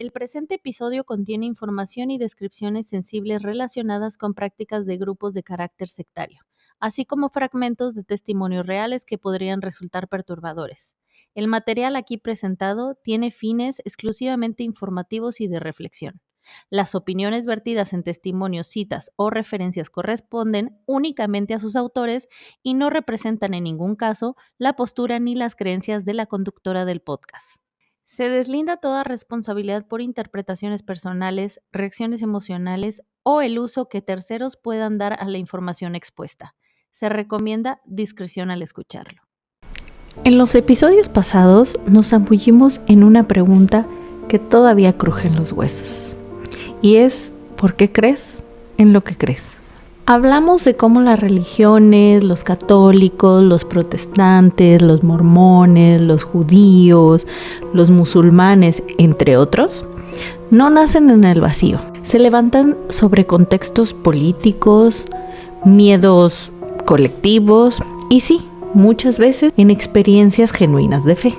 El presente episodio contiene información y descripciones sensibles relacionadas con prácticas de grupos de carácter sectario, así como fragmentos de testimonios reales que podrían resultar perturbadores. El material aquí presentado tiene fines exclusivamente informativos y de reflexión. Las opiniones vertidas en testimonios, citas o referencias corresponden únicamente a sus autores y no representan en ningún caso la postura ni las creencias de la conductora del podcast. Se deslinda toda responsabilidad por interpretaciones personales, reacciones emocionales o el uso que terceros puedan dar a la información expuesta. Se recomienda discreción al escucharlo. En los episodios pasados nos zambullimos en una pregunta que todavía cruje en los huesos. Y es, ¿por qué crees en lo que crees? Hablamos de cómo las religiones, los católicos, los protestantes, los mormones, los judíos, los musulmanes, entre otros, no nacen en el vacío. Se levantan sobre contextos políticos, miedos colectivos y sí, muchas veces en experiencias genuinas de fe.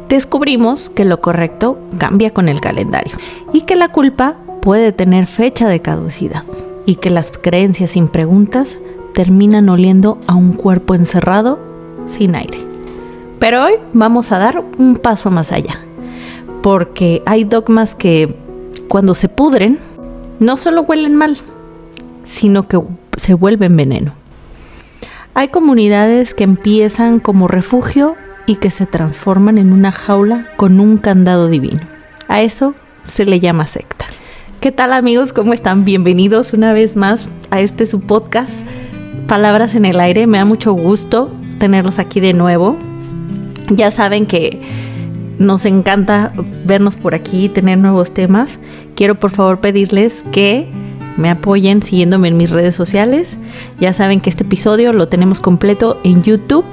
Descubrimos que lo correcto cambia con el calendario y que la culpa puede tener fecha de caducidad. Y que las creencias sin preguntas terminan oliendo a un cuerpo encerrado sin aire. Pero hoy vamos a dar un paso más allá, porque hay dogmas que cuando se pudren no solo huelen mal, sino que se vuelven veneno. Hay comunidades que empiezan como refugio y que se transforman en una jaula con un candado divino. A eso se le llama secta. ¿Qué tal, amigos? ¿Cómo están? Bienvenidos una vez más a su podcast, Palabras en el Aire. Me da mucho gusto tenerlos aquí de nuevo. Ya saben que nos encanta vernos por aquí, tener nuevos temas. Quiero por favor pedirles que me apoyen siguiéndome en mis redes sociales. Ya saben que este episodio lo tenemos completo en YouTube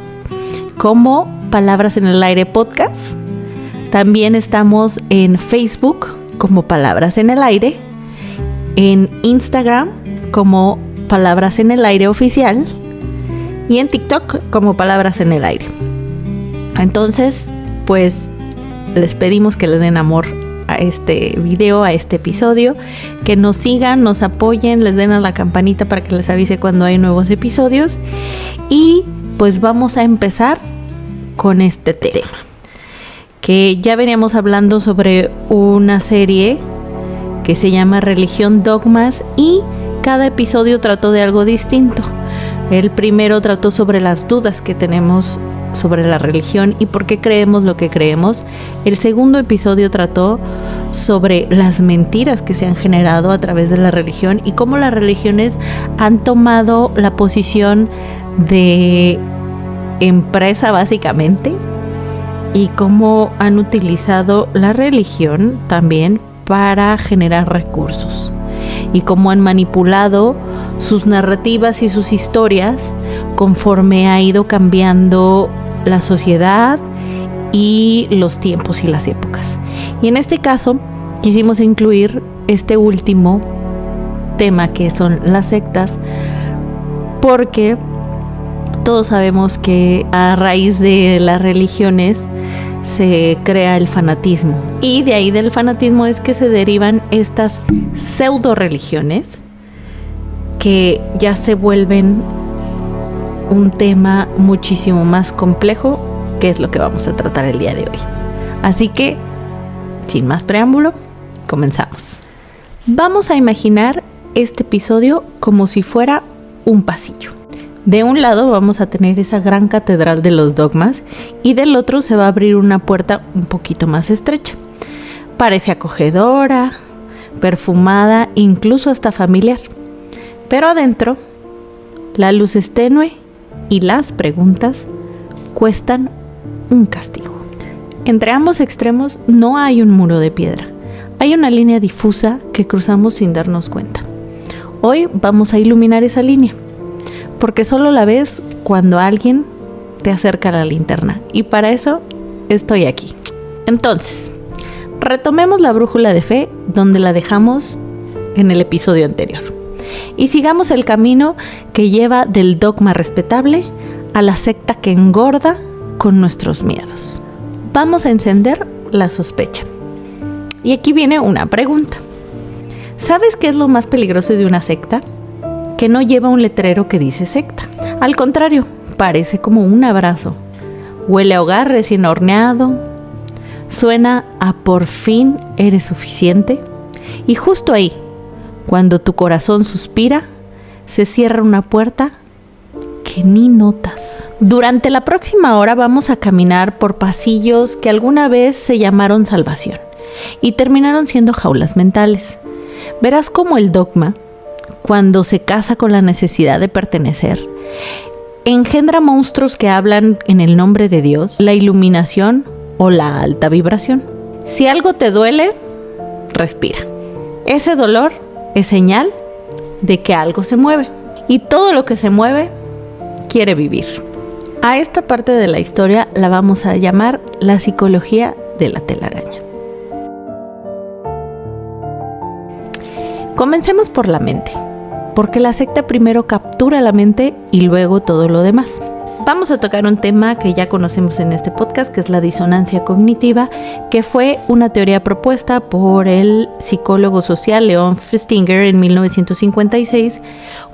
como Palabras en el Aire Podcast. También estamos en Facebook como Palabras en el Aire, en Instagram como Palabras en el Aire Oficial y en TikTok como Palabras en el Aire. Entonces, pues les pedimos que le den amor a este video, a este episodio, que nos sigan, nos apoyen, les den a la campanita para que les avise cuando hay nuevos episodios y pues vamos a empezar con este tema. Que ya veníamos hablando sobre una serie que se llama Religión, Dogmas y cada episodio trató de algo distinto. El primero trató sobre las dudas que tenemos sobre la religión y por qué creemos lo que creemos. El segundo episodio trató sobre las mentiras que se han generado a través de la religión y cómo las religiones han tomado la posición de empresa básicamente. Y cómo han utilizado la religión también para generar recursos. Y cómo han manipulado sus narrativas y sus historias conforme ha ido cambiando la sociedad y los tiempos y las épocas. Y en este caso quisimos incluir este último tema que son las sectas, porque todos sabemos que a raíz de las religiones se crea el fanatismo y de ahí del fanatismo es que se derivan estas pseudo religiones que ya se vuelven un tema muchísimo más complejo, que es lo que vamos a tratar el día de hoy. Así que, sin más preámbulo, comenzamos. Vamos a imaginar este episodio como si fuera un pasillo. De un lado vamos a tener esa gran catedral de los dogmas y del otro se va a abrir una puerta un poquito más estrecha. Parece acogedora, perfumada, incluso hasta familiar. Pero adentro, la luz es tenue y las preguntas cuestan un castigo. Entre ambos extremos no hay un muro de piedra. Hay una línea difusa que cruzamos sin darnos cuenta. Hoy vamos a iluminar esa línea, porque solo la ves cuando alguien te acerca a la linterna. Y para eso estoy aquí. Entonces, retomemos la brújula de fe donde la dejamos en el episodio anterior. Y sigamos el camino que lleva del dogma respetable a la secta que engorda con nuestros miedos. Vamos a encender la sospecha. Y aquí viene una pregunta. ¿Sabes qué es lo más peligroso de una secta? Que no lleva un letrero que dice secta. Al contrario, parece como un abrazo. Huele a hogar recién horneado. Suena a por fin eres suficiente. Y justo ahí, cuando tu corazón suspira, se cierra una puerta que ni notas. Durante la próxima hora vamos a caminar por pasillos que alguna vez se llamaron salvación y terminaron siendo jaulas mentales. Verás cómo el dogma, cuando se casa con la necesidad de pertenecer, engendra monstruos que hablan en el nombre de Dios, la iluminación o la alta vibración. Si algo te duele, respira. Ese dolor es señal de que algo se mueve y todo lo que se mueve quiere vivir. A esta parte de la historia la vamos a llamar la psicología de la telaraña. Comencemos por la mente, porque la secta primero captura la mente y luego todo lo demás. Vamos a tocar un tema que ya conocemos en este podcast, que es la disonancia cognitiva, que fue una teoría propuesta por el psicólogo social Leon Festinger en 1956,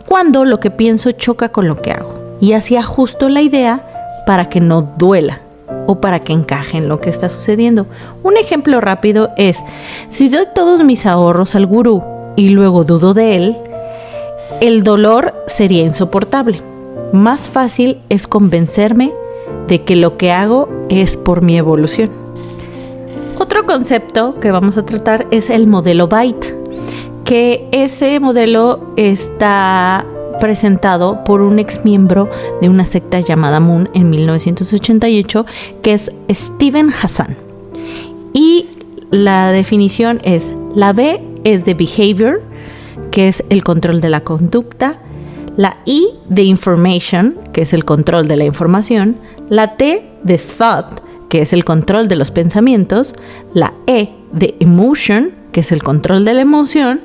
cuando lo que pienso choca con lo que hago, y así ajusto la idea para que no duela o para que encaje en lo que está sucediendo. Un ejemplo rápido es, si doy todos mis ahorros al gurú y luego dudo de él, el dolor sería insoportable. Más fácil es convencerme de que lo que hago es por mi evolución. Otro concepto que vamos a tratar es el modelo Byte, que ese modelo está presentado por un exmiembro de una secta llamada Moon en 1988, que es Steven Hassan. Y la definición es: la B es de behavior, que es el control de la conducta; la I de information, que es el control de la información; la T de thought, que es el control de los pensamientos; la E de emotion, que es el control de la emoción.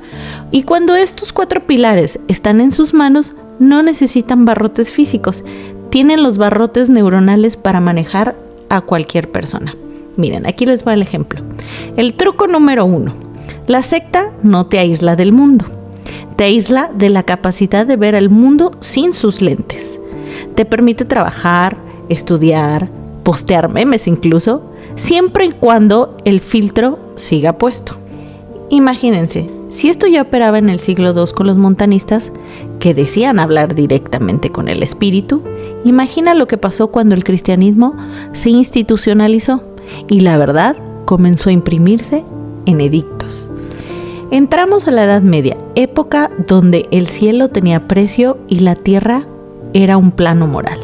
Y cuando estos 4 pilares están en sus manos, no necesitan barrotes físicos, tienen los barrotes neuronales para manejar a cualquier persona. Miren, aquí les va el ejemplo. El truco número 1. La secta no te aísla del mundo. Te aísla de la capacidad de ver el mundo sin sus lentes. Te permite trabajar, estudiar, postear memes incluso, siempre y cuando el filtro siga puesto. Imagínense, si esto ya operaba en el siglo II con los montanistas, que decían hablar directamente con el espíritu, imagina lo que pasó cuando el cristianismo se institucionalizó y la verdad comenzó a imprimirse en edictos. Entramos a la Edad Media, época donde el cielo tenía precio y la tierra era un plano moral.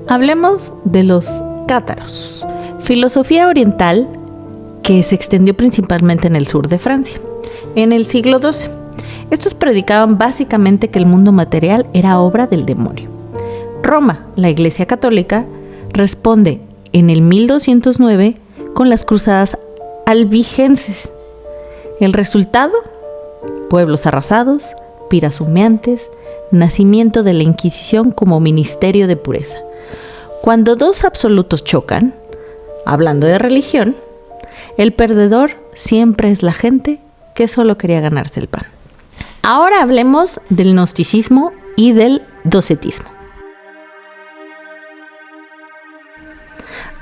Hablemos de los cátaros, filosofía oriental que se extendió principalmente en el sur de Francia, en el siglo XII. Estos predicaban básicamente que el mundo material era obra del demonio. Roma, la Iglesia Católica, responde en el 1209 con las cruzadas albigenses. El resultado: pueblos arrasados, piras humeantes, nacimiento de la Inquisición como ministerio de pureza. Cuando dos absolutos chocan, hablando de religión, el perdedor siempre es la gente que solo quería ganarse el pan. Ahora hablemos del gnosticismo y del docetismo.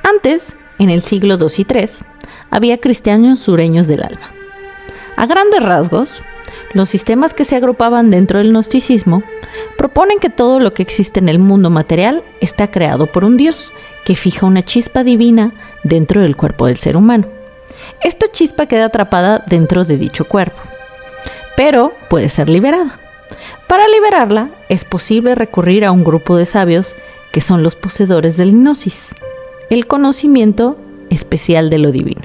Antes, en el siglo II y III, había cristianos sureños del alma. A grandes rasgos, los sistemas que se agrupaban dentro del gnosticismo proponen que todo lo que existe en el mundo material está creado por un Dios que fija una chispa divina dentro del cuerpo del ser humano. Esta chispa queda atrapada dentro de dicho cuerpo, pero puede ser liberada. Para liberarla es posible recurrir a un grupo de sabios que son los poseedores del gnosis, el conocimiento especial de lo divino.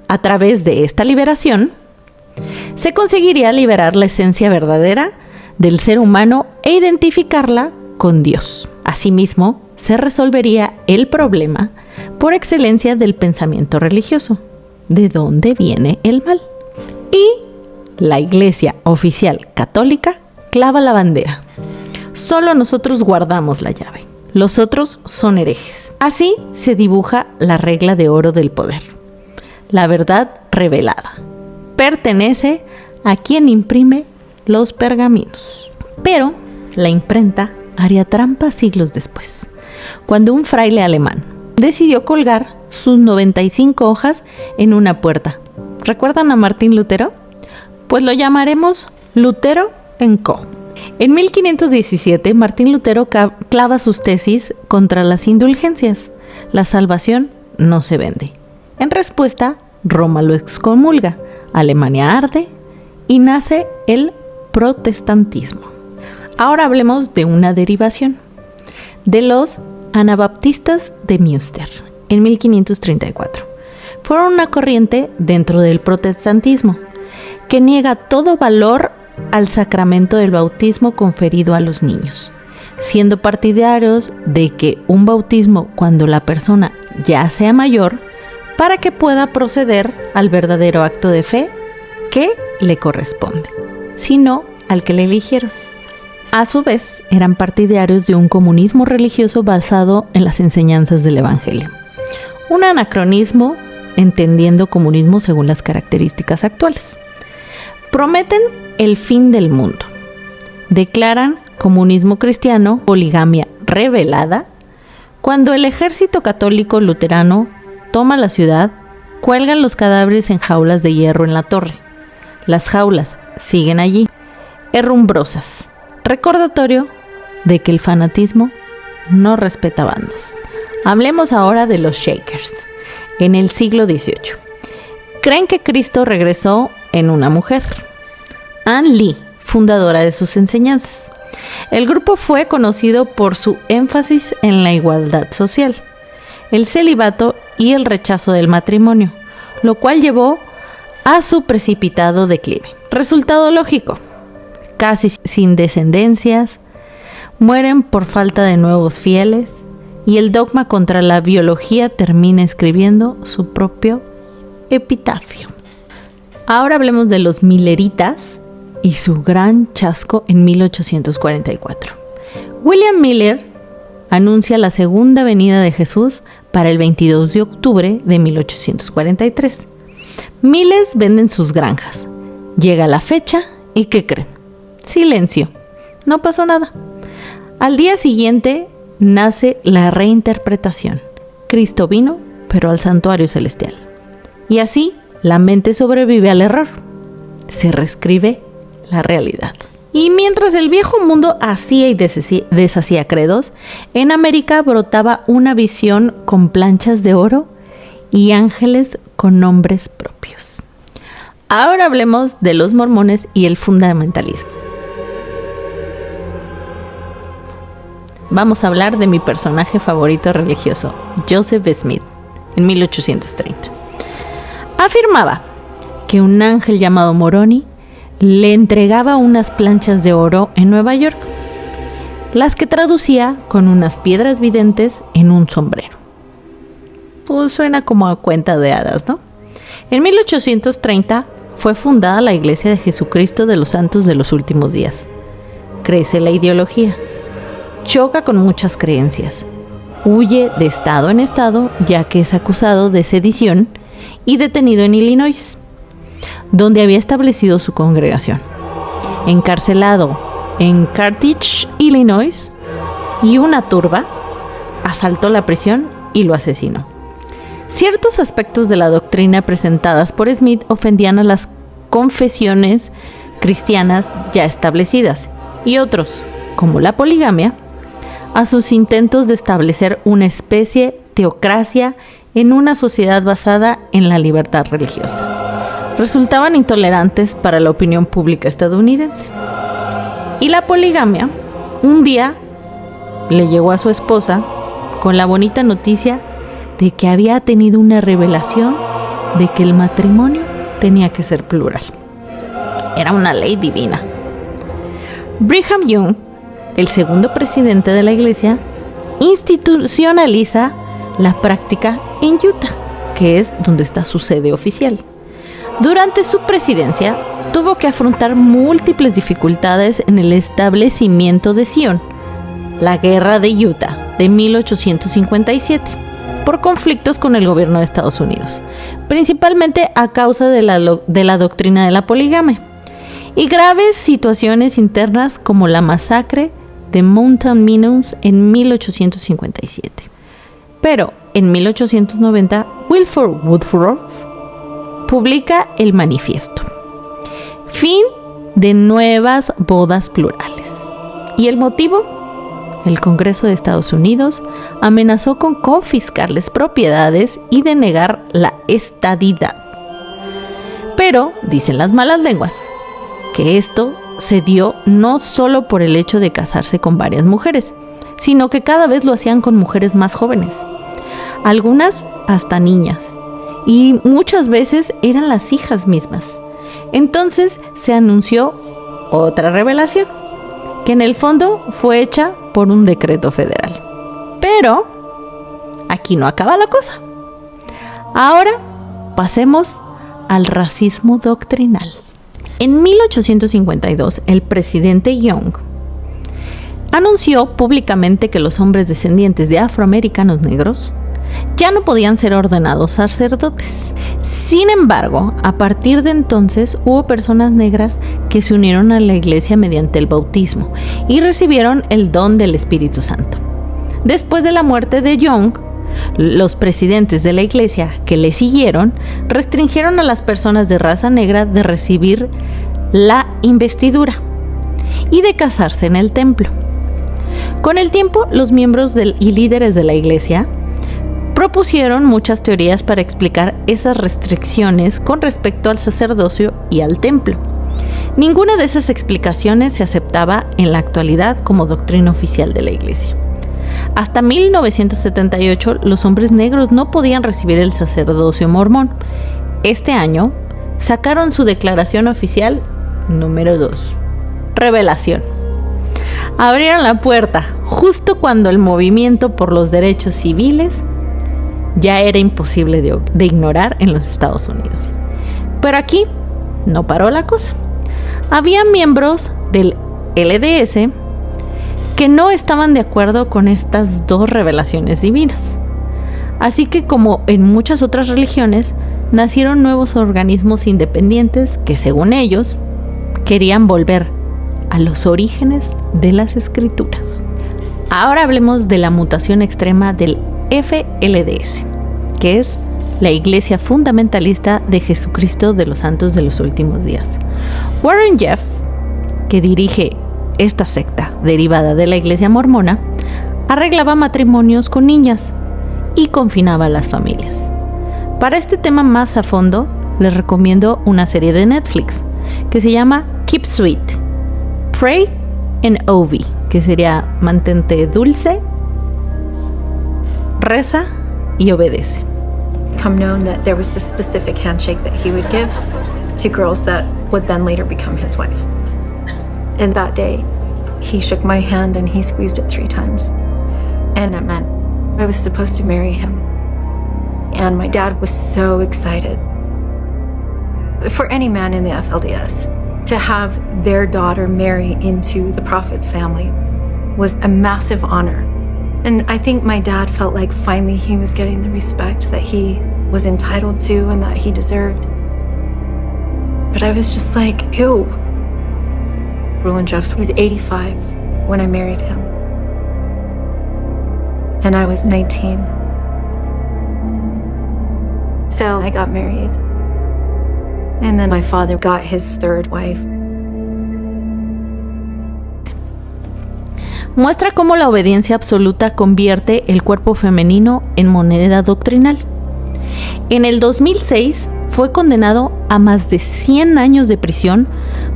A través de esta liberación, se conseguiría liberar la esencia verdadera del ser humano e identificarla con Dios. Asimismo, se resolvería el problema por excelencia del pensamiento religioso: ¿de dónde viene el mal? Y la Iglesia oficial católica clava la bandera: solo nosotros guardamos la llave, los otros son herejes. Así se dibuja la regla de oro del poder: la verdad revelada. pertenece a quien imprime los pergaminos. Pero la imprenta haría trampa siglos después, cuando un fraile alemán decidió colgar sus 95 hojas en una puerta. ¿Recuerdan a Martín Lutero? Pues lo llamaremos Lutero & Co. En 1517, Martín Lutero clava sus tesis contra las indulgencias. La salvación no se vende. En respuesta, Roma lo excomulga, Alemania arde y nace el protestantismo. Ahora hablemos de una derivación, de los anabaptistas de Münster, en 1534. Fueron una corriente dentro del protestantismo que niega todo valor al sacramento del bautismo conferido a los niños, siendo partidarios de que un bautismo cuando la persona ya sea mayor, para que pueda proceder al verdadero acto de fe que le corresponde, sino al que le eligieron. A su vez, eran partidarios de un comunismo religioso basado en las enseñanzas del Evangelio. Un anacronismo, entendiendo comunismo según las características actuales. Prometen el fin del mundo. Declaran comunismo cristiano, poligamia revelada. Cuando el ejército católico luterano toma la ciudad, cuelgan los cadáveres en jaulas de hierro en la torre. Las jaulas siguen allí, herrumbrosas. Recordatorio de que el fanatismo no respeta bandos. Hablemos ahora de los Shakers. En el siglo XVIII, creen que Cristo regresó en una mujer, Anne Lee, fundadora de sus enseñanzas. El grupo fue conocido por su énfasis en la igualdad social, el celibato y el rechazo del matrimonio, lo cual llevó a su precipitado declive. Resultado lógico: casi sin descendencias, mueren por falta de nuevos fieles, y el dogma contra la biología termina escribiendo su propio epitafio. Ahora hablemos de los Milleritas y su gran chasco en 1844. William Miller anuncia la segunda venida de Jesús para el 22 de octubre de 1843. Miles venden sus granjas. Llega la fecha y ¿qué creen? Silencio. No pasó nada. Al día siguiente nace la reinterpretación. Cristo vino, pero al santuario celestial. Y así, la mente sobrevive al error. Se reescribe la realidad. Y mientras el viejo mundo hacía y deshacía credos, en América brotaba una visión con planchas de oro y ángeles con nombres propios. Ahora hablemos de los mormones y el fundamentalismo. Vamos a hablar de mi personaje favorito religioso, Joseph Smith, en 1830. Afirmaba que un ángel llamado Moroni le entregaba unas planchas de oro en Nueva York, las que traducía con unas piedras videntes en un sombrero. Pues suena como a cuenta de hadas, ¿no? En 1830 fue fundada la Iglesia de Jesucristo de los Santos de los Últimos Días. Crece la ideología. Choca con muchas creencias. Huye de estado en estado, ya que es acusado de sedición y detenido en Illinois, donde había establecido su congregación. Encarcelado en Carthage, Illinois, y una turba asaltó la prisión y lo asesinó. Ciertos aspectos de la doctrina presentadas por Smith ofendían a las confesiones cristianas ya establecidas, y otros, como la poligamia, a sus intentos de establecer una especie de teocracia en una sociedad basada en la libertad religiosa. Resultaban intolerantes para la opinión pública estadounidense. Y la poligamia, un día le llegó a su esposa con la bonita noticia de que había tenido una revelación de que el matrimonio tenía que ser plural. Era una ley divina. Brigham Young, el segundo presidente de la iglesia, institucionaliza la práctica en Utah, que es donde está su sede oficial. Durante su presidencia, tuvo que afrontar múltiples dificultades en el establecimiento de Sion, la Guerra de Utah de 1857. por conflictos con el gobierno de Estados Unidos, principalmente a causa de la doctrina de la poligamia, y graves situaciones internas como la masacre de Mountain Meadows en 1857. Pero en 1890, Wilford Woodruff publica el manifiesto. Fin de nuevas bodas plurales. ¿Y el motivo? El Congreso de Estados Unidos amenazó con confiscarles propiedades y denegar la estadidad. Pero, dicen las malas lenguas, que esto se dio no solo por el hecho de casarse con varias mujeres, sino que cada vez lo hacían con mujeres más jóvenes, algunas hasta niñas, y muchas veces eran las hijas mismas. Entonces se anunció otra revelación, que en el fondo fue hecha por un decreto federal. Pero aquí no acaba la cosa. Ahora pasemos al racismo doctrinal. En 1852, el presidente Young anunció públicamente que los hombres descendientes de afroamericanos negros ya no podían ser ordenados sacerdotes. Sin embargo, a partir de entonces hubo personas negras que se unieron a la iglesia mediante el bautismo y recibieron el don del Espíritu Santo. Después de la muerte de Young, los presidentes de la iglesia que le siguieron restringieron a las personas de raza negra de recibir la investidura y de casarse en el templo. Con el tiempo, los miembros y líderes de la iglesia propusieron muchas teorías para explicar esas restricciones con respecto al sacerdocio y al templo. Ninguna de esas explicaciones se aceptaba en la actualidad como doctrina oficial de la iglesia. Hasta 1978, los hombres negros no podían recibir el sacerdocio mormón. Este año, sacaron su declaración oficial número 2. Revelación. Abrieron la puerta justo cuando el movimiento por los derechos civiles ya era imposible de ignorar en los Estados Unidos. Pero aquí no paró la cosa. Había miembros del LDS que no estaban de acuerdo con estas dos revelaciones divinas. Así que, como en muchas otras religiones, nacieron nuevos organismos independientes que, según ellos, querían volver a los orígenes de las escrituras. Ahora hablemos de la mutación extrema del FLDS, que es la Iglesia Fundamentalista de Jesucristo de los Santos de los Últimos Días. Warren Jeffs, que dirige esta secta derivada de la Iglesia Mormona, arreglaba matrimonios con niñas y confinaba a las familias. Para este tema más a fondo, les recomiendo una serie de Netflix que se llama Keep Sweet, Pray and Obey, que sería mantente dulce, reza y obedece. Become known that there was a specific handshake that he would give to girls that would then later become his wife. And that day, he shook my hand and he squeezed it 3 times. And it meant I was supposed to marry him. And my dad was so excited. For any man in the FLDS, to have their daughter marry into the prophet's family was a massive honor. And I think my dad felt like finally he was getting the respect that he was entitled to and that he deserved. But I was just like, ew. Roland Jeffs was 85 when I married him. And I was 19. So I got married. And then my father got his 3rd wife. Muestra cómo la obediencia absoluta convierte el cuerpo femenino en moneda doctrinal. En el 2006 fue condenado a más de 100 años de prisión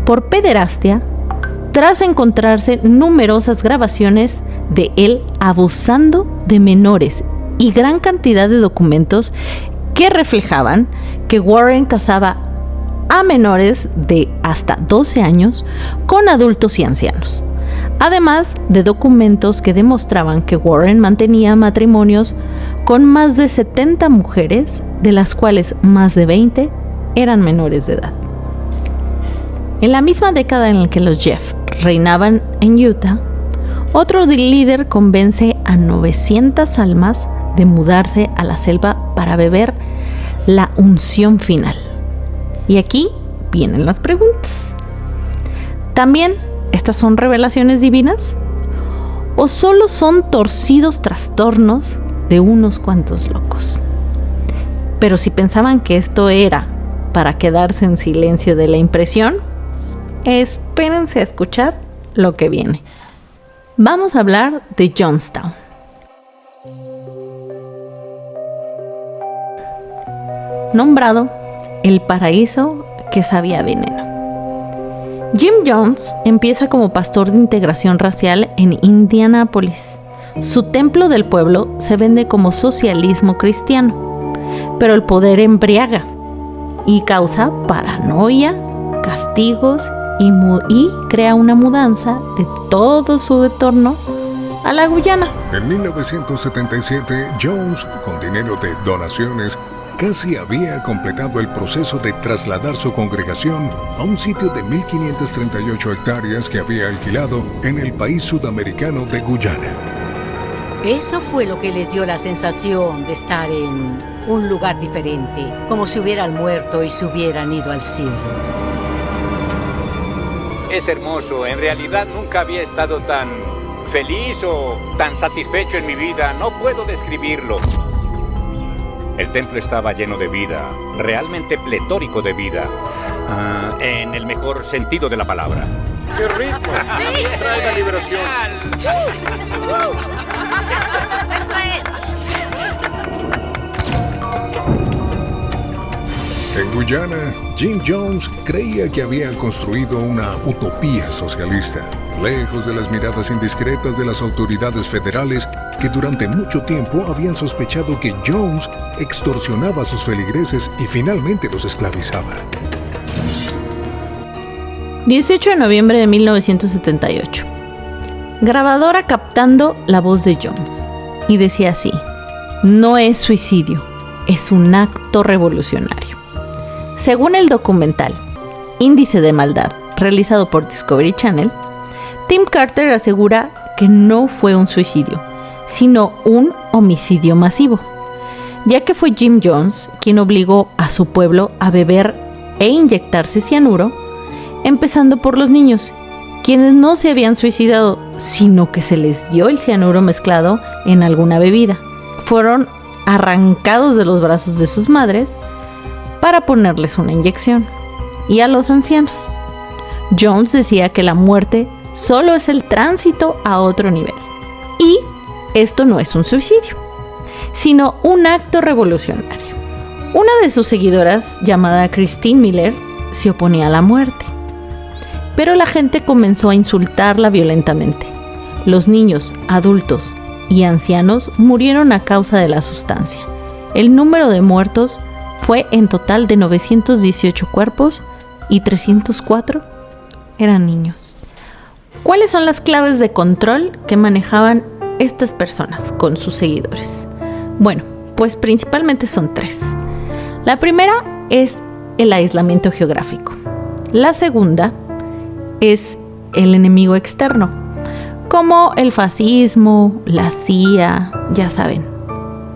por pederastia tras encontrarse numerosas grabaciones de él abusando de menores y gran cantidad de documentos que reflejaban que Warren casaba a menores de hasta 12 años con adultos y ancianos. Además de documentos que demostraban que Warren mantenía matrimonios con más de 70 mujeres, de las cuales más de 20 eran menores de edad. En la misma década en la que los Jeff reinaban en Utah, otro líder convence a 900 almas de mudarse a la selva para beber la unción final. Y aquí vienen las preguntas. ¿También estas son revelaciones divinas? ¿O solo son torcidos trastornos de unos cuantos locos? Pero si pensaban que esto era para quedarse en silencio de la impresión, espérense a escuchar lo que viene. Vamos a hablar de Jonestown. Nombrado el paraíso que sabía veneno. Jim Jones empieza como pastor de integración racial en Indianápolis. Su templo del pueblo se vende como socialismo cristiano, pero el poder embriaga y causa paranoia, castigos y crea una mudanza de todo su entorno a la Guyana. En 1977, Jones, con dinero de donaciones, casi había completado el proceso de trasladar su congregación a un sitio de 1.538 hectáreas que había alquilado en el país sudamericano de Guyana. Eso fue lo que les dio la sensación de estar en un lugar diferente, como si hubieran muerto y se hubieran ido al cielo. Es hermoso, en realidad nunca había estado tan feliz o tan satisfecho en mi vida, no puedo describirlo. El templo estaba lleno de vida, realmente pletórico de vida, en el mejor sentido de la palabra. ¡Qué rico! Trae la liberación. En Guyana, Jim Jones creía que había construido una utopía socialista, lejos de las miradas indiscretas de las autoridades federales que durante mucho tiempo habían sospechado que Jones extorsionaba a sus feligreses y finalmente los esclavizaba. 18 de noviembre de 1978. Grabadora captando la voz de Jones. Y decía así: no es suicidio, es un acto revolucionario. Según el documental Índice de Maldad, realizado por Discovery Channel, Tim Carter asegura que no fue un suicidio, sino un homicidio masivo, ya que fue Jim Jones quien obligó a su pueblo a beber e inyectarse cianuro, empezando por los niños, quienes no se habían suicidado, sino que se les dio el cianuro mezclado en alguna bebida. Fueron arrancados de los brazos de sus madres para ponerles una inyección, y a los ancianos. Jones decía que la muerte solo es el tránsito a otro nivel, y esto no es un suicidio, sino un acto revolucionario. Una de sus seguidoras, llamada Christine Miller, se oponía a la muerte, pero la gente comenzó a insultarla violentamente. Los niños, adultos y ancianos murieron a causa de la sustancia. El número de muertos fue en total de 918 cuerpos y 304 eran niños. ¿Cuáles son las claves de control que manejaban estas personas con sus seguidores? Bueno, pues principalmente son tres. La primera es el aislamiento geográfico. La segunda es el enemigo externo, como el fascismo, la CIA, ya saben,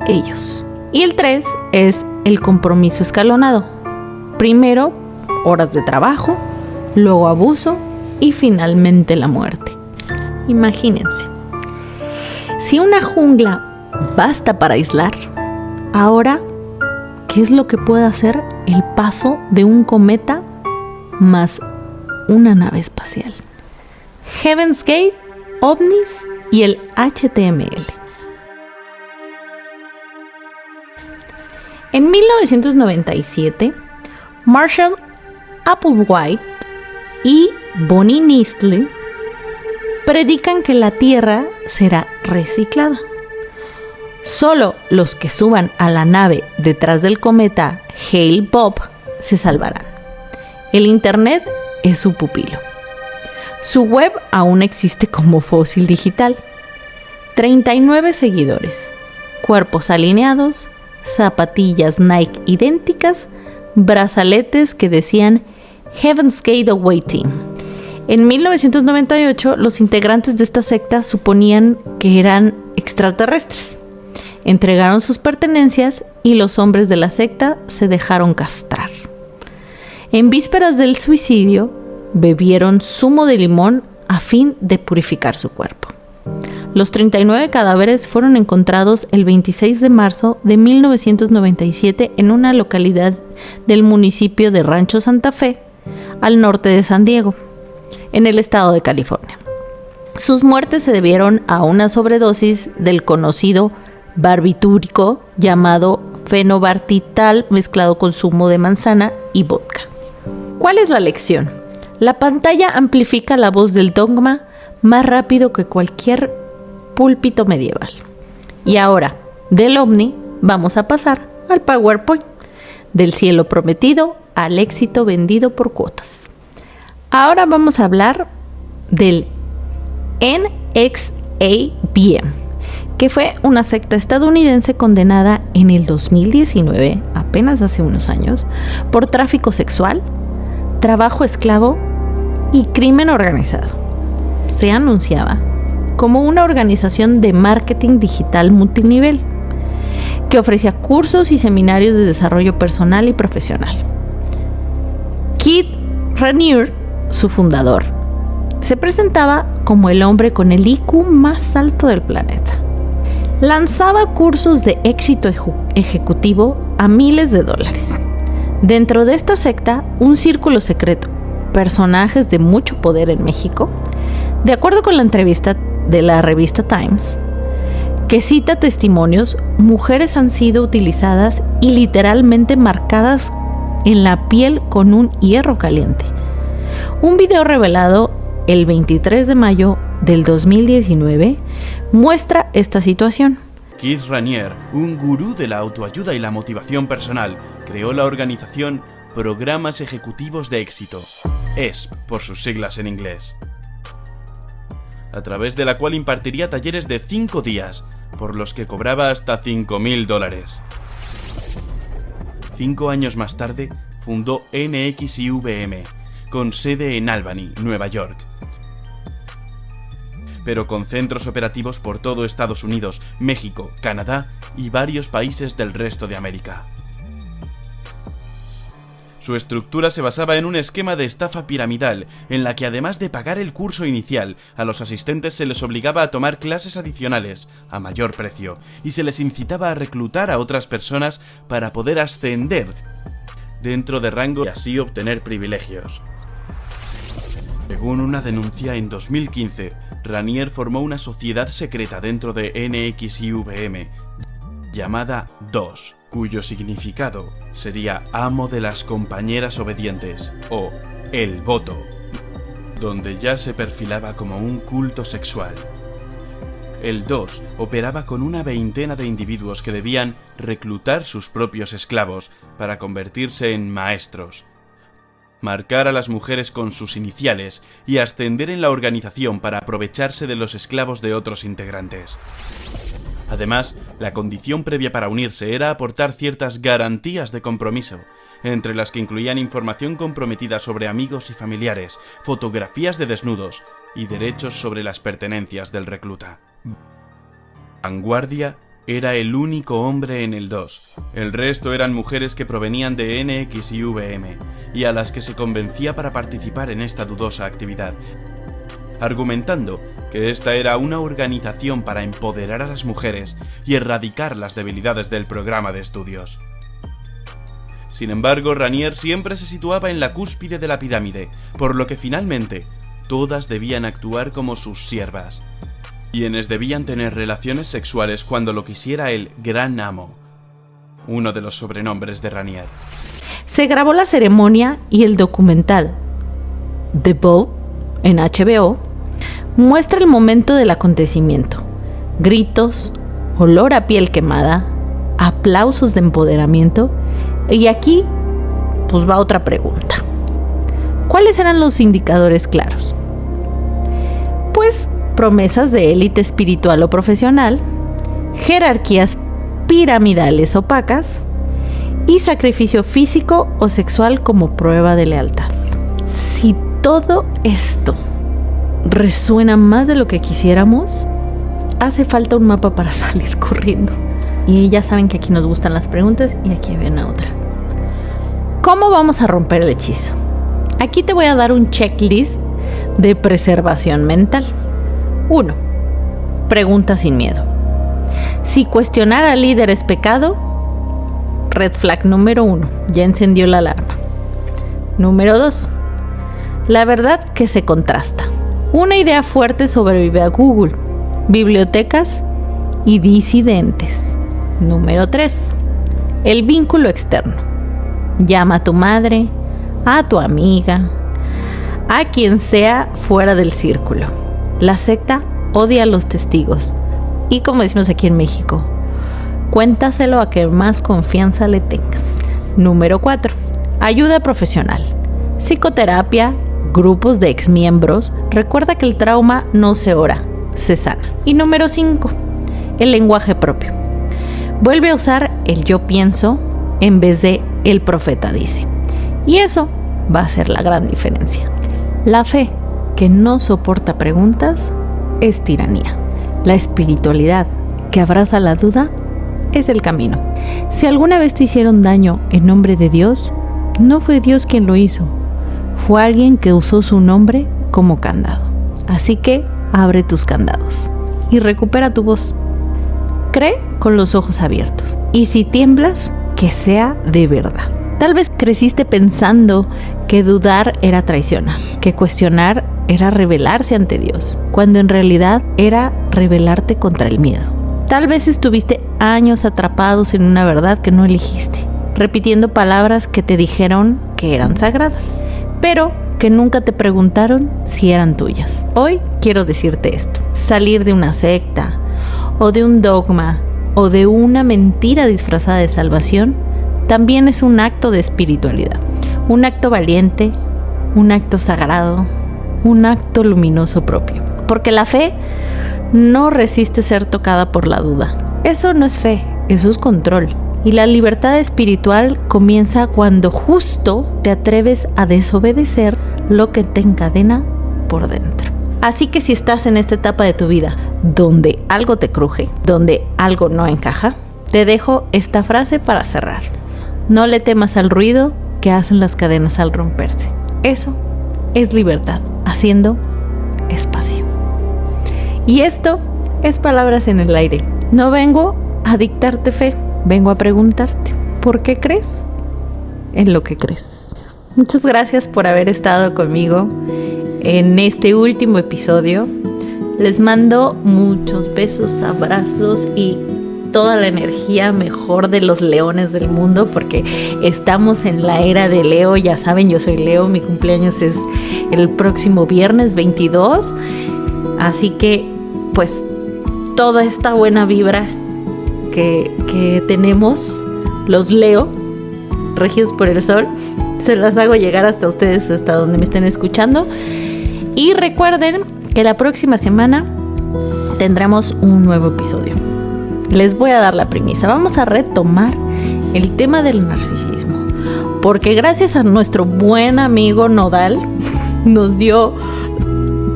ellos. Y el 3 es el compromiso escalonado. Primero, horas de trabajo, luego abuso y finalmente la muerte. Imagínense. Si una jungla basta para aislar, ahora, ¿qué es lo que puede hacer el paso de un cometa más una nave espacial? Heaven's Gate, ovnis y el HTML. En 1997, Marshall Applewhite y Bonnie Nistle predican que la Tierra será reciclada. Solo los que suban a la nave detrás del cometa Hale-Bopp se salvarán. El Internet es su pupilo. Su web aún existe como fósil digital. 39 seguidores, cuerpos alineados, zapatillas Nike idénticas, brazaletes que decían Heaven's Gate Awaiting. En 1998, los integrantes de esta secta suponían que eran extraterrestres entregaron sus pertenencias y los hombres de la secta se dejaron castrar. En vísperas del suicidio, bebieron zumo de limón a fin de purificar su cuerpo. Los 39 cadáveres fueron encontrados el 26 de marzo de 1997 en una localidad del municipio de Rancho Santa Fe, al norte de San Diego, en el estado de California. Sus muertes se debieron a una sobredosis del conocido barbitúrico llamado fenobarbital mezclado con zumo de manzana y vodka. ¿Cuál es la lección? La pantalla amplifica la voz del dogma más rápido que cualquier púlpito medieval. Y ahora, del ovni, vamos a pasar al PowerPoint. Del cielo prometido al éxito vendido por cuotas. Ahora vamos a hablar del NXABM, que fue una secta estadounidense condenada en el 2019, apenas hace unos años, por tráfico sexual, trabajo esclavo y crimen organizado. Se anunciaba como una organización de marketing digital multinivel que ofrecía cursos y seminarios de desarrollo personal y profesional. Keith Raniere, su fundador, se presentaba como el hombre con el IQ más alto del planeta. Lanzaba cursos de éxito ejecutivo a miles de dólares. Dentro de esta secta, un círculo secreto, personajes de mucho poder en México, de acuerdo con la entrevista de la revista Times, que cita testimonios, mujeres han sido utilizadas y literalmente marcadas en la piel con un hierro caliente. Un video revelado el 23 de mayo del 2019 muestra esta situación. Keith Raniere, un gurú de la autoayuda y la motivación personal, creó la organización Programas Ejecutivos de Éxito, ESP por sus siglas en inglés, a través de la cual impartiría talleres de 5 días, por los que cobraba hasta $5,000. 5 años más tarde, fundó NXIVM, con sede en Albany, Nueva York, pero con centros operativos por todo Estados Unidos, México, Canadá y varios países del resto de América. Su estructura se basaba en un esquema de estafa piramidal, en la que además de pagar el curso inicial, a los asistentes se les obligaba a tomar clases adicionales, a mayor precio, y se les incitaba a reclutar a otras personas para poder ascender dentro de rango y así obtener privilegios. Según una denuncia en 2015, Raniere formó una sociedad secreta dentro de NXIVM, llamada DOS, cuyo significado sería amo de las compañeras obedientes, o el voto, donde ya se perfilaba como un culto sexual. El DOS operaba con una veintena de individuos que debían reclutar sus propios esclavos para convertirse en maestros, marcar a las mujeres con sus iniciales y ascender en la organización para aprovecharse de los esclavos de otros integrantes. Además, la condición previa para unirse era aportar ciertas garantías de compromiso, entre las que incluían información comprometida sobre amigos y familiares, fotografías de desnudos y derechos sobre las pertenencias del recluta. Vanguardia era el único hombre en el DOS. El resto eran mujeres que provenían de NXIVM y a las que se convencía para participar en esta dudosa actividad, argumentando que esta era una organización para empoderar a las mujeres y erradicar las debilidades del programa de estudios. Sin embargo, Raniere siempre se situaba en la cúspide de la pirámide, por lo que finalmente todas debían actuar como sus siervas, quienes debían tener relaciones sexuales cuando lo quisiera el Gran Amo, uno de los sobrenombres de Raniere. Se grabó la ceremonia y el documental The Vow en HBO muestra el momento del acontecimiento. Gritos, olor a piel quemada, aplausos de empoderamiento. Y aquí, pues va otra pregunta. ¿Cuáles eran los indicadores claros? Pues promesas de élite espiritual o profesional, jerarquías piramidales opacas y sacrificio físico o sexual como prueba de lealtad. Si todo esto resuena más de lo que quisiéramos, hace falta un mapa para salir corriendo. Y ya saben que aquí nos gustan las preguntas y aquí viene otra. ¿Cómo vamos a romper el hechizo? Aquí te voy a dar un checklist de preservación mental. 1. Pregunta sin miedo. Si cuestionar al líder es pecado, red flag número 1, ya encendió la alarma. Número 2. La verdad que se contrasta. Una idea fuerte sobrevive a Google, bibliotecas y disidentes. Número 3. El vínculo externo. Llama a tu madre, a tu amiga, a quien sea fuera del círculo. La secta odia a los testigos. Y como decimos aquí en México, cuéntaselo a quien más confianza le tengas. Número 4. Ayuda profesional. Psicoterapia, grupos de exmiembros. Recuerda que el trauma no se ora, se sana. Y número 5. El lenguaje propio. Vuelve a usar el yo pienso en vez de el profeta dice. Y eso va a ser la gran diferencia. La fe que no soporta preguntas es tiranía. La espiritualidad que abraza la duda es el camino. Si alguna vez te hicieron daño en nombre de Dios, no fue Dios quien lo hizo. Fue alguien que usó su nombre como candado. Así que abre tus candados y recupera tu voz. Cree con los ojos abiertos. Y si tiemblas, que sea de verdad. Tal vez creciste pensando que dudar era traicionar, que cuestionar era rebelarse ante Dios, cuando en realidad era rebelarte contra el miedo. Tal vez estuviste años atrapados en una verdad que no elegiste, repitiendo palabras que te dijeron que eran sagradas, pero que nunca te preguntaron si eran tuyas. Hoy quiero decirte esto: salir de una secta, o de un dogma, o de una mentira disfrazada de salvación, también es un acto de espiritualidad, un acto valiente, un acto sagrado, un acto luminoso propio. Porque la fe no resiste ser tocada por la duda. Eso no es fe, eso es control. Y la libertad espiritual comienza cuando justo te atreves a desobedecer lo que te encadena por dentro. Así que si estás en esta etapa de tu vida donde algo te cruje, donde algo no encaja, te dejo esta frase para cerrar. No le temas al ruido que hacen las cadenas al romperse. Eso es libertad, haciendo espacio. Y esto es Palabras en el Aire. No vengo a dictarte fe, vengo a preguntarte, ¿por qué crees en lo que crees? Muchas gracias por haber estado conmigo en este último episodio. Les mando muchos besos, abrazos y toda la energía mejor de los leones del mundo, porque estamos en la era de Leo. Ya saben, yo soy Leo, mi cumpleaños es el próximo viernes 22, así que pues toda esta buena vibra que tenemos los Leo, regidos por el sol, se las hago llegar hasta ustedes, hasta donde me estén escuchando. Y recuerden que la próxima semana tendremos un nuevo episodio. Les voy a dar la premisa. Vamos a retomar el tema del narcisismo, porque gracias a nuestro buen amigo Nodal nos dio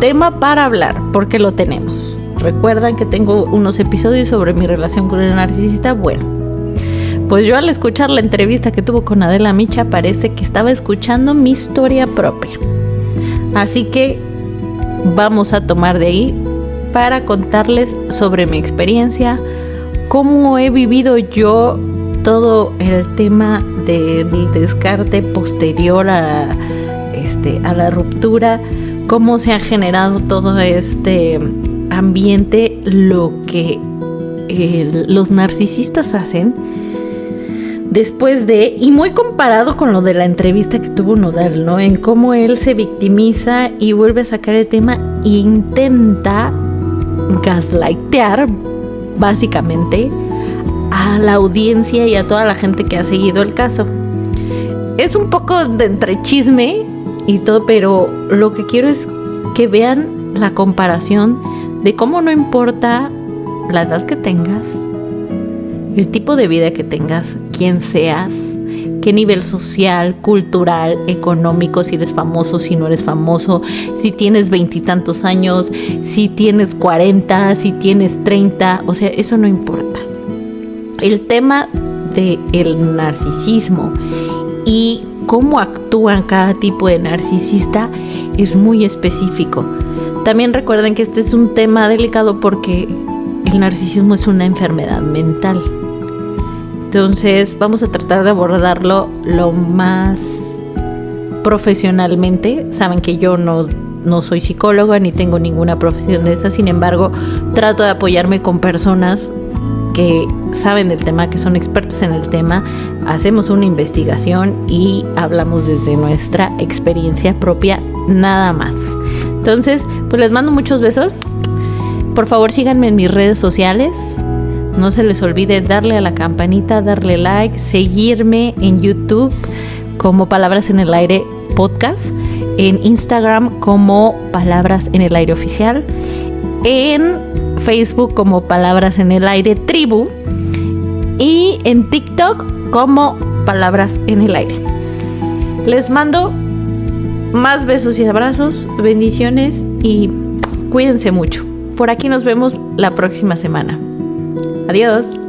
tema para hablar, porque lo tenemos. Recuerdan que tengo unos episodios sobre mi relación con el narcisista. Bueno, pues yo al escuchar la entrevista que tuvo con Adela Micha, parece que estaba escuchando mi historia propia. Así que vamos a tomar de ahí para contarles sobre mi experiencia, cómo he vivido yo todo el tema del descarte posterior a la ruptura, cómo se ha generado todo este ambiente, lo que los narcisistas hacen después de, y muy comparado con lo de la entrevista que tuvo Nodal, ¿no? En cómo él se victimiza y vuelve a sacar el tema e intenta gaslightear básicamente a la audiencia y a toda la gente que ha seguido el caso. Es un poco de entre chisme y todo, pero lo que quiero es que vean la comparación de cómo no importa la edad que tengas, el tipo de vida que tengas, quién seas, qué nivel social, cultural, económico, si eres famoso, si no eres famoso, si tienes 20 y tantos años, si tienes 40, si tienes 30, o sea, eso no importa. el tema del narcisismo y cómo actúan cada tipo de narcisista es muy específico. También recuerden que este es un tema delicado porque el narcisismo es una enfermedad mental. Entonces vamos a tratar de abordarlo lo más profesionalmente. Saben que yo no soy psicóloga ni tengo ninguna profesión de esa, sin embargo trato de apoyarme con personas que saben del tema, que son expertos en el tema. Hacemos una investigación y hablamos desde nuestra experiencia propia, nada más. Entonces, pues les mando muchos besos. Por favor, síganme en mis redes sociales. No se les olvide darle a la campanita, darle like, seguirme en YouTube como Palabras en el Aire Podcast, en Instagram como Palabras en el Aire Oficial, en Facebook como Palabras en el Aire Tribu y en TikTok como Palabras en el Aire. Les mando más besos y abrazos, bendiciones y cuídense mucho. Por aquí nos vemos la próxima semana. Adiós.